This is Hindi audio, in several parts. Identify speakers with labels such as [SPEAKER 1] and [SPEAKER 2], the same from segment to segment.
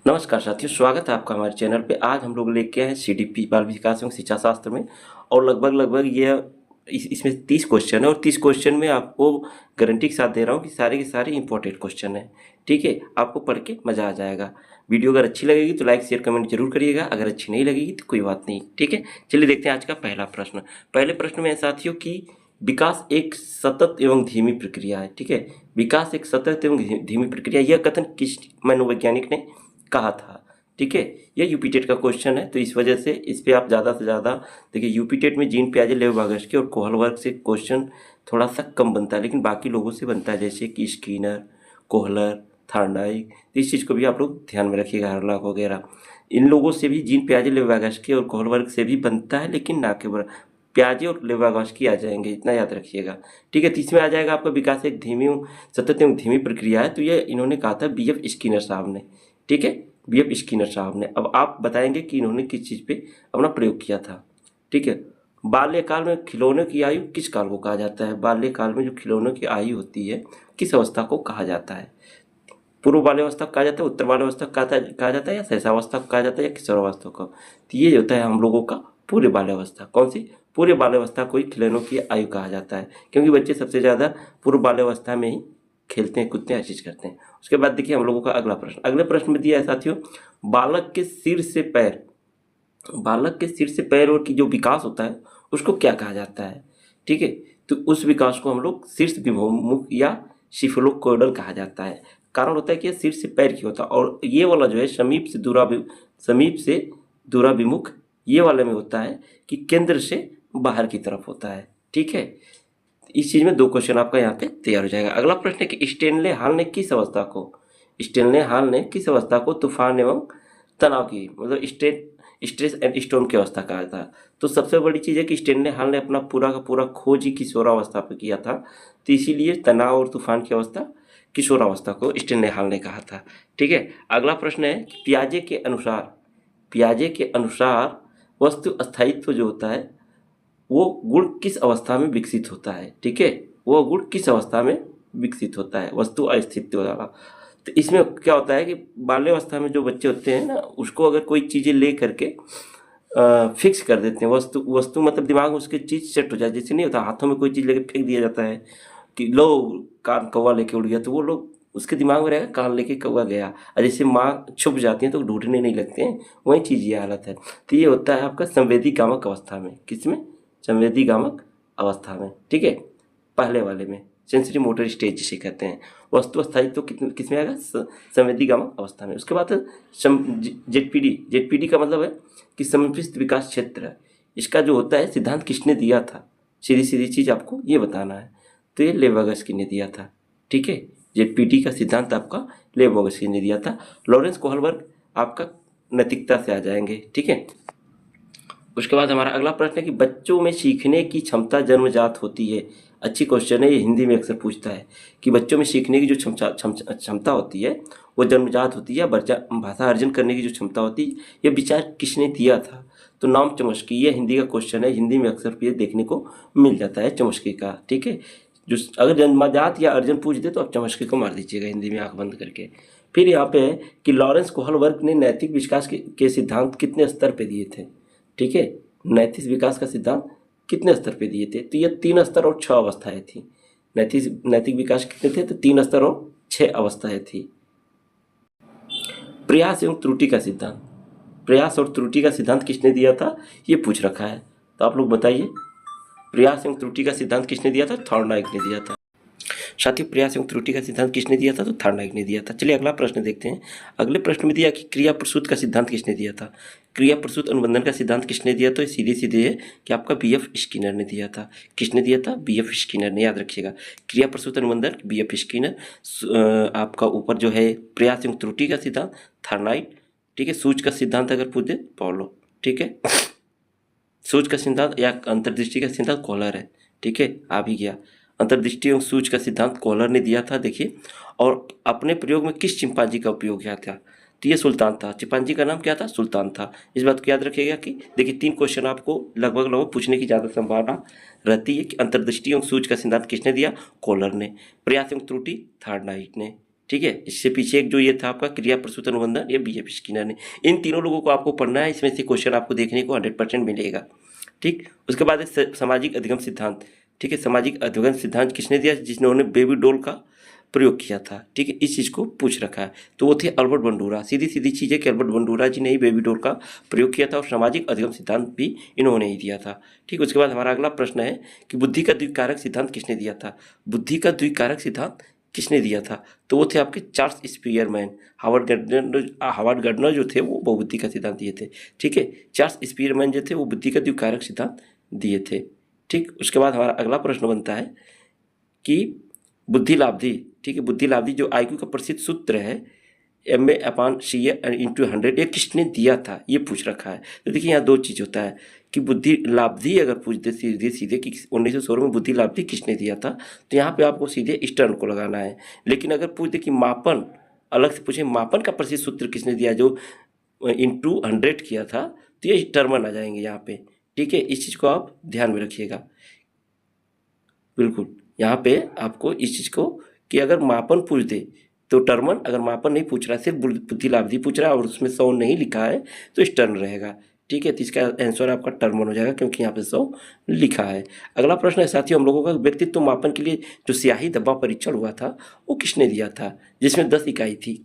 [SPEAKER 1] नमस्कार साथियों, स्वागत है आपका हमारे चैनल पे। आज हम लोग लेके आए हैं सीडीपी बाल विकास एवं शिक्षा शास्त्र में। और लगभग ये इसमें 30 क्वेश्चन है और 30 क्वेश्चन में आपको गारंटी के साथ दे रहा हूँ कि सारे के सारे इंपॉर्टेंट क्वेश्चन हैं। ठीक है, आपको पढ़ के मज़ा आ जाएगा। वीडियो अगर अच्छी लगेगी तो लाइक शेयर कमेंट जरूर करिएगा, अगर अच्छी नहीं लगेगी तो कोई बात नहीं। ठीक है, चलिए देखते हैं आज का पहला प्रश्न। पहले प्रश्न में है साथियों कि विकास एक सतत एवं धीमी प्रक्रिया है। ठीक है, विकास एक सतत एवं धीमी प्रक्रिया, यह कथन किस मनोवैज्ञानिक ने कहा था। ठीक है, यह यूपी टेट का क्वेश्चन है, तो इस वजह से इस पे आप ज़्यादा से ज़्यादा देखिए। यूपी टेट में जीन पियाजे, लेव-वागस्की और कोहल वर्ग से क्वेश्चन थोड़ा सा कम बनता है, लेकिन बाकी लोगों से बनता है, जैसे कि स्किनर, कोहलर, थार्नडाइक। तो इस चीज़ को भी आप लोग ध्यान में रखिएगा। हार्लॉक वगैरह इन लोगों से भी जीन पियाजे, लेव-वागस्की और कोहल वर्ग से भी बनता है, लेकिन ना के बराबर। पियाजे और लेव-वागस्की आ जाएंगे, इतना याद रखिएगा। ठीक है, तो इसमें आ जाएगा आपका विकास एक धीमी सतत एवं धीमी प्रक्रिया है, तो ये इन्होंने कहा था बी एफ स्किनर साहब ने। ठीक है, बी एफ स्किनर साहब ने। अब आप बताएंगे कि इन्होंने किस चीज़ पे अपना प्रयोग किया था। ठीक है, बाल्यकाल में खिलौनों की आयु किस काल को कहा जाता है। बाल्यकाल में जो खिलौनों की आयु होती है, किस अवस्था को कहा जाता है। पूर्व बाल्यावस्था को कहा जाता है, उत्तर बाल्यावस्था को कहा जाता है, या शैशवावस्था को कहा जाता है, या किशोरावस्था को। तो ये होता है हम लोगों का पूर्व बाल्यावस्था। कौन सी? पूर्व बाल्यावस्था को ही खिलौनों की आयु कहा जाता है, क्योंकि बच्चे सबसे ज़्यादा पूर्व बाल्यावस्था में ही खेलते हैं, कूदते हैं, हर चीज़ करते हैं। उसके बाद देखिए हम लोगों का अगला प्रश्न। अगले प्रश्न में दिया है साथियों, बालक के सिर से पैर, बालक के सिर से पैर और की जो विकास होता है उसको क्या कहा जाता है। ठीक है, तो उस विकास को हम लोग शीर्ष विमुख या सिफलोकोइडल कहा जाता है। कारण होता है कि ये सिर से पैर की होता है, और ये वाला जो है समीप से दूरा विमुख, ये वाले में होता है कि केंद्र से बाहर की तरफ होता है। ठीक है, इस चीज़ में 2 क्वेश्चन आपका यहाँ पे तैयार हो जाएगा। अगला प्रश्न है कि स्टेनले हाल ने किस अवस्था को तूफान एवं तनाव की, मतलब स्ट्रेस एंड स्टॉर्म की अवस्था कहा था। तो सबसे बड़ी चीज़ है कि स्टेनले हाल ने अपना पूरा का पूरा खोज ही किशोरावस्था पर किया था, तो इसीलिए तनाव और तूफान की अवस्था किशोरावस्था को स्टेनले हाल ने कहा था। ठीक है, अगला प्रश्न है पियाजे के अनुसार वस्तु स्थायित्व जो होता है वो गुण किस अवस्था में विकसित होता है। ठीक है, वो गुण किस अवस्था में विकसित होता है, वस्तु अस्तित्व वाला। तो इसमें क्या होता है कि बाल्यावस्था में जो बच्चे होते हैं ना, उसको अगर कोई चीज़ें ले करके फिक्स कर देते हैं, वस्तु मतलब दिमाग में उसकी चीज़ सेट हो जाए। जैसे नहीं होता, हाथों में कोई चीज़ लेके फेंक दिया जाता है कि लो कान कौवा लेके उड़ गया, तो वो लोग उसके दिमाग में रहेगा कान लेके कौवा गया। और जैसे माँ छुप जाती हैं तो ढूंढने नहीं लगते हैं, वही चीज़ ये हालत है। तो ये होता है आपका संवेदी गामक अवस्था में। किसमें? संवेदी गामक अवस्था में। ठीक है, पहले वाले में सेंसरी मोटर स्टेज जिसे कहते हैं। वस्तु स्थायित्व तो किस में आएगा? संवेदी गामक अवस्था में। उसके बाद जेडपीडी का मतलब है कि समन्वित विकास क्षेत्र। इसका जो होता है सिद्धांत किसने दिया था, सीधी सीधी चीज़ आपको ये बताना है। तो ये लेव-वागस्की ने दिया था। ठीक है, जेडपीडी का सिद्धांत आपका लेव-वागस्की ने दिया था। लॉरेंस कोहलबर्ग आपका नैतिकता से आ जाएंगे। ठीक है, उसके बाद हमारा अगला प्रश्न है कि बच्चों में सीखने की क्षमता जन्मजात होती है। अच्छी क्वेश्चन है, ये हिंदी में अक्सर पूछता है कि बच्चों में सीखने की जो क्षमता होती है वो जन्मजात होती है। भाषा अर्जन करने की जो क्षमता होती है, ये विचार किसने दिया था। तो नाम चमस्की, ये हिंदी का क्वेश्चन है, हिंदी में अक्सर ये देखने को मिल जाता है चमस्की का। ठीक है, जो अगर जन्मजात या अर्जन पूछ दे तो आप चमस्की को मार दीजिएगा हिंदी में आंख बंद करके। फिर यहाँ पे है कि लॉरेंस कोहलबर्ग ने नैतिक विकास के सिद्धांत कितने स्तर पे दिए थे। ठीक है, नैतिक विकास का सिद्धांत कितने स्तर पे दिए थे। तो ये 3 स्तर और 6 अवस्थाएं थी। नैतिक विकास कितने थे? तो 3 स्तर और 6 अवस्थाएं थी। प्रयास एवं त्रुटि का सिद्धांत, प्रयास और त्रुटि का सिद्धांत किसने दिया था, ये पूछ रखा है। तो आप लोग बताइए, प्रयास एवं त्रुटि का सिद्धांत किसने दिया था? थॉर्नडाइक ने दिया था। साथियों, प्रयास एवं त्रुटि का सिद्धांत किसने दिया था? तो थॉर्नडाइक ने दिया था। चलिए अगला प्रश्न देखते हैं। अगले प्रश्न में दिया कि क्रिया प्रसूत का सिद्धांत किसने दिया था। क्रिया प्रसूत अनुबंधन का सिद्धांत किसने दिया? तो सीधे सीधे है कि आपका बी एफ स्किनर ने दिया था। किसने दिया था? बी एफ स्किनर ने, याद रखिएगा। क्रिया प्रसूत अनुबंधन बी एफ स्किनर। आपका ऊपर जो है प्रयास एवं त्रुटि का सिद्धांत थॉर्नडाइक। ठीक है, सूच का सिद्धांत अगर पूछ दे पॉलो। ठीक है, सूच का सिद्धांत या अंतर्दृष्टि का सिद्धांत कोहलर है। ठीक है, आ भी गया। अंतर्दृष्टि एवं सूच का सिद्धांत कोहलर ने दिया था। देखिए, और अपने प्रयोग में किस चिंपांजी का उपयोग किया था? तो ये सुल्तान था। चिंपांजी का नाम क्या था? सुल्तान था। इस बात को याद रखिएगा कि देखिए 3 क्वेश्चन आपको लगभग पूछने की ज़्यादा संभावना रहती है कि अंतर्दृष्टि एवं सूच का सिद्धांत किसने दिया? कोहलर ने। प्रयास एवं त्रुटि थॉर्नडाइक ने। ठीक है। इससे पीछे एक जो ये था आपका क्रिया प्रसूत अनुबंधन, ये BF स्किनर ने। इन तीनों लोगों को आपको पढ़ना है, इसमें से क्वेश्चन आपको देखने को 100% मिलेगा। ठीक, उसके बाद है सामाजिक अधिगम सिद्धांत। ठीक है, सामाजिक अधिगम सिद्धांत किसने दिया? जिन्होंने बेबी डॉल का प्रयोग किया था। ठीक है, इस चीज़ को पूछ रखा है। तो वो थे अल्बर्ट बंडूरा। सीधी सीधी चीज़ है कि अल्बर्ट बंडूरा जी ने ही बेबी डॉल का प्रयोग किया था और सामाजिक अधिगम सिद्धांत भी इन्होंने ही दिया था। ठीक, उसके बाद हमारा अगला प्रश्न है कि बुद्धि का द्विकारक सिद्धांत किसने दिया था? बुद्धि का द्विकारक सिद्धांत किसने दिया था? तो वो थे आपके चार्ल्स स्पीयरमैन। हावर्ड गार्डनर जो थे वो बहुबुद्धि का सिद्धांत दिए थे। ठीक है, चार्ल्स स्पीयरमैन जो थे वो बुद्धि का द्विकारक सिद्धांत दिए थे। ठीक, उसके बाद हमारा अगला प्रश्न बनता है कि बुद्धि लाब्धी। ठीक है, बुद्धि लाब्धी जो IQ का प्रसिद्ध सूत्र है MA/CA/100, ये किसने दिया था? ये पूछ रखा है। तो देखिए यहाँ दो चीज़ होता है कि बुद्धि लाब्धी अगर पूछ दे सीधे सीधे कि 1916 में बुद्धि लाब्धी किसने दिया था, तो यहाँ पे आपको सीधे स्टर्न को लगाना है। लेकिन अगर पूछ दे कि मापन, अलग से पूछे मापन का प्रसिद्ध सूत्र किसने दिया जो इंटू 100 किया था, तो ये टर्मन आ जाएंगे यहाँ पे। ठीक है, इस चीज़ को आप ध्यान में रखिएगा। बिल्कुल, यहाँ पे आपको इस चीज़ को कि अगर मापन पूछ दे तो टर्मन, अगर मापन नहीं पूछ रहा है, सिर्फ बुद्धि लाब्धी पूछ रहा है और उसमें 100 नहीं लिखा है तो स्टर्न रहेगा। ठीक है, तो इसका आंसर आपका टर्मन हो जाएगा क्योंकि यहाँ पे 100 लिखा है। अगला प्रश्न है साथियों हम लोगों का, व्यक्तित्व मापन के लिए जो स्याही धब्बा परीक्षण हुआ था वो किसने दिया था? जिसमें 10 इकाई थी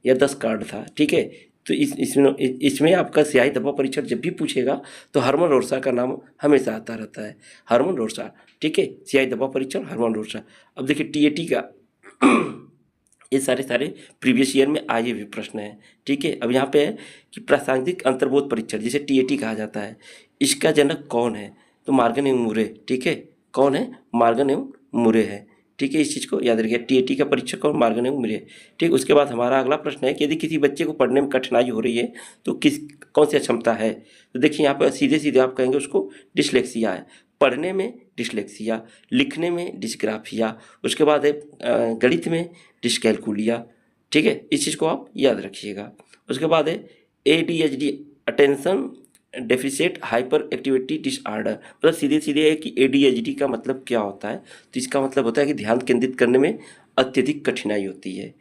[SPEAKER 1] या 10 कार्ड था। ठीक है, तो इसमें आपका स्याही धब्बा परीक्षण जब भी पूछेगा तो हरमन रोरसा का नाम हमेशा आता रहता है, हरमन रोरसा। ठीक है, स्याही धब्बा परीक्षण हरमन रोरसा। अब देखिए TAT का ये सारे प्रीवियस ईयर में आए हुए प्रश्न हैं। ठीक है, अब यहाँ पे है कि प्रासंगिक अंतर्बोध परीक्षण जिसे TAT कहा जाता है, इसका जनक कौन है? तो मार्गन एवं मुरे। ठीक है, कौन है? मार्गन एवं मुरे है। ठीक है, इस चीज़ को याद रखिए, TAT का परीक्षक कौन? मार्गन एवं मुरे। ठीक, उसके बाद हमारा अगला प्रश्न है कि यदि किसी बच्चे को पढ़ने में कठिनाई हो रही है तो कौन सी अक्षमता है? तो देखिए यहाँ पर सीधे सीधे आप कहेंगे उसको डिसलेक्सिया है। पढ़ने में डिसलेक्सिया, लिखने में डिस्ग्राफिया, उसके बाद है गणित में डिसकैलकुलिया। ठीक है, इस चीज़ को आप याद रखिएगा। उसके बाद है ADHD, attention deficit hyper activity disorder. मतलब सीधे सीधे है कि ADHD का मतलब क्या होता है? तो इसका मतलब होता है कि ध्यान केंद्रित करने में अत्यधिक कठिनाई होती है।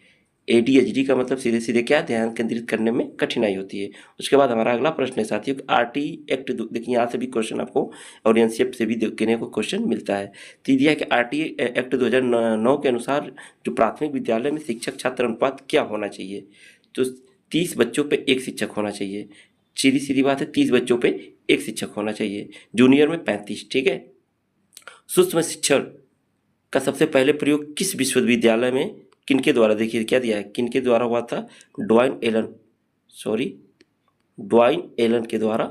[SPEAKER 1] ADHD का मतलब सीधे सीधे क्या? ध्यान केंद्रित करने में कठिनाई होती है। उसके बाद हमारा अगला प्रश्न है साथियों, RT एक्ट। देखिए यहाँ से भी क्वेश्चन आपको और एनसीएफ से भी देने को क्वेश्चन मिलता है। तो दिया कि RT एक्ट 2009 के अनुसार जो प्राथमिक विद्यालय में शिक्षक छात्र अनुपात क्या होना चाहिए? तो 30 बच्चों पे एक शिक्षक होना चाहिए। सीधी सीधी बात है, 30 बच्चों पे एक शिक्षक होना चाहिए। जूनियर में 35। ठीक है, सूक्ष्म शिक्षण का सबसे पहले प्रयोग किस विश्वविद्यालय में किनके द्वारा? देखिए क्या दिया है, किनके द्वारा हुआ था? ड्वाइन एलन के द्वारा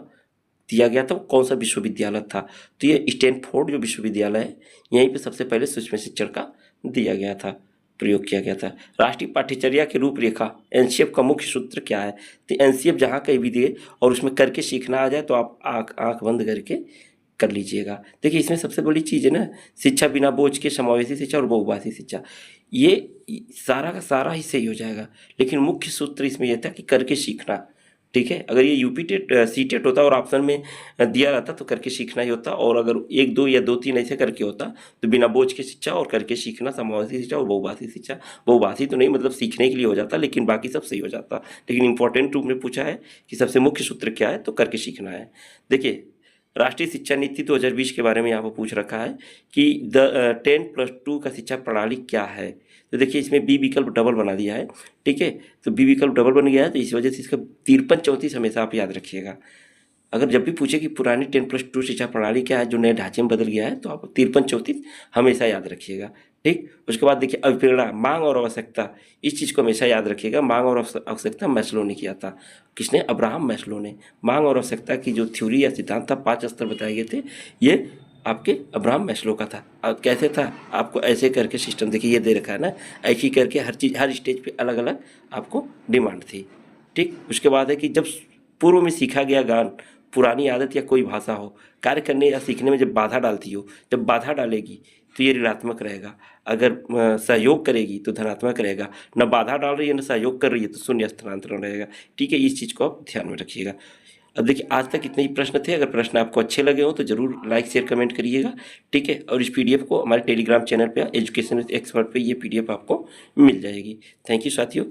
[SPEAKER 1] दिया गया था। कौन सा विश्वविद्यालय था? तो ये स्टैनफोर्ड जो विश्वविद्यालय है, यहीं पे सबसे पहले सूक्ष्म शिक्षण का दिया गया था, प्रयोग किया गया था। राष्ट्रीय पाठ्यचर्या की रूपरेखा एनसीएफ का मुख्य सूत्र क्या है? तो एनसीएफ जहाँ कहीं भी दिए और उसमें करके सीखना आ जाए तो आप आँख बंद करके कर लीजिएगा। देखिए इसमें सबसे बड़ी चीज़ है ना, शिक्षा बिना बोझ के, समावेशी शिक्षा और बहुभाषी शिक्षा, ये सारा का सारा ही सही हो जाएगा। लेकिन मुख्य सूत्र इसमें यह था कि करके सीखना। ठीक है, अगर ये यूपी टेट CTET होता और ऑप्शन में दिया रहता तो करके सीखना ही होता, और अगर 1 2 या 2 3 ऐसे करके होता तो बिना बोझ के शिक्षा और करके सीखना, समावेशी शिक्षा और बहुभाषी शिक्षा। बहुभाषी तो नहीं मतलब सीखने के लिए हो जाता, लेकिन बाकी सब सही हो जाता। लेकिन इंपॉर्टेंट रूप में पूछा है कि सबसे मुख्य सूत्र क्या है, तो करके सीखना है। देखिए राष्ट्रीय शिक्षा नीति 2020 के बारे में यहाँ पर पूछ रखा है कि 10+2 का शिक्षा प्रणाली क्या है? तो देखिए इसमें बी विकल्प डबल बना दिया है। ठीक है, तो बी विकल्प डबल बन गया है, तो इस वजह से इसका 53-34 हमेशा आप याद रखिएगा। अगर जब भी पूछे कि पुरानी 10+2 शिक्षा प्रणाली क्या है जो नए ढांचे में बदल गया है, तो आप 53-34 हमेशा याद रखिएगा। ठीक, उसके बाद देखिए अभिप्रेरणा, मांग और आवश्यकता, इस चीज़ को हमेशा याद रखिएगा। मांग और आवश्यकता मैस्लो ने किया था। किसने? अब्राहम मैस्लो ने। मांग और आवश्यकता की जो थ्योरी या सिद्धांत था, 5 स्तर बताए गए थे, ये आपके अब्राहम मैस्लो का था। अब कैसे था? आपको ऐसे करके सिस्टम देखिए ये दे रखा है ना, ऐसे करके हर चीज़ हर स्टेज पे अलग अलग आपको डिमांड थी। ठीक, उसके बाद है कि जब पूर्व में सीखा गया ज्ञान, पुरानी आदत या कोई भाषा हो, कार्य करने या सीखने में जब बाधा डालती हो, जब बाधा डालेगी तो ये ऋणात्मक रहेगा। अगर सहयोग करेगी तो धनात्मक रहेगा। न बाधा डाल रही है न सहयोग कर रही है तो शून्य स्थानांतरण रहेगा। ठीक है, इस चीज़ को आप ध्यान में रखिएगा। अब देखिए आज तक इतने ही प्रश्न थे। अगर प्रश्न आपको अच्छे लगे हों तो ज़रूर लाइक शेयर कमेंट करिएगा, ठीक है। और इस पीडीएफ को हमारे टेलीग्राम चैनल पे एजुकेशन विद एक्सपर्ट पे ये पीडीएफ आपको मिल जाएगी। थैंक यू साथियों।